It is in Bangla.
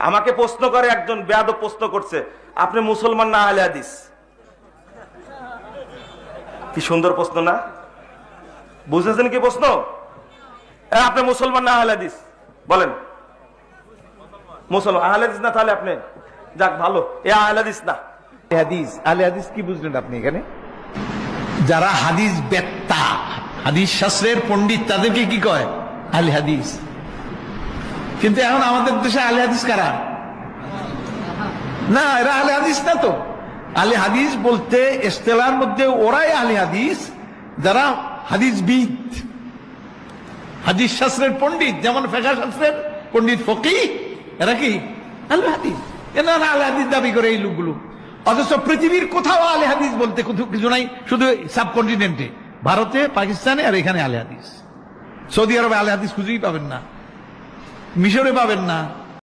আমাকে প্রশ্ন করে একজন বেয়াদব প্রশ্ন করছে, আপনি মুসলমান না আহলে হাদিস? কি সুন্দর প্রশ্ন না? বুঝেছেন কি প্রশ্ন? আপনি মুসলমান না আহলে হাদিস? বলেন মুসলমান। আহলে হাদিস না তাহলে আপনি? যাক ভালো, এ আহলে হাদিস না। হাদিস আহলে হাদিস কি বুঝলেন আপনি এখানে? যারা হাদিস বেত্তা, হাদিস শাস্ত্রের পণ্ডিত, তাদেরকে কি কয়? আহলে হাদিস। কিন্তু এখন আমাদের দেশে আহলে হাদিস কারা? না, এরা আহলে হাদিস না তো। আহলে হাদিস বলতে ইস্তেলার মধ্যে ওরাই আহলে হাদিস যারা হাদিসবিদ, হাদিস শাস্ত্রের পণ্ডিত, যেমন ফিকহ শাস্ত্রের পণ্ডিত ফকিহ, এরা কি আহলে হাদিস। এরা আহলে হাদিস দাবি করে এই লোকগুলো। অথচ পৃথিবীর কোথাও আহলে হাদিস বলতে কিছু নাই, শুধু সাবকন্টিনেন্টে, ভারতে, পাকিস্তানে আর এখানে আহলে হাদিস। সৌদি আরবে আহলে হাদিস খুঁজেই পাবেন না, মিশরে পাবেন না।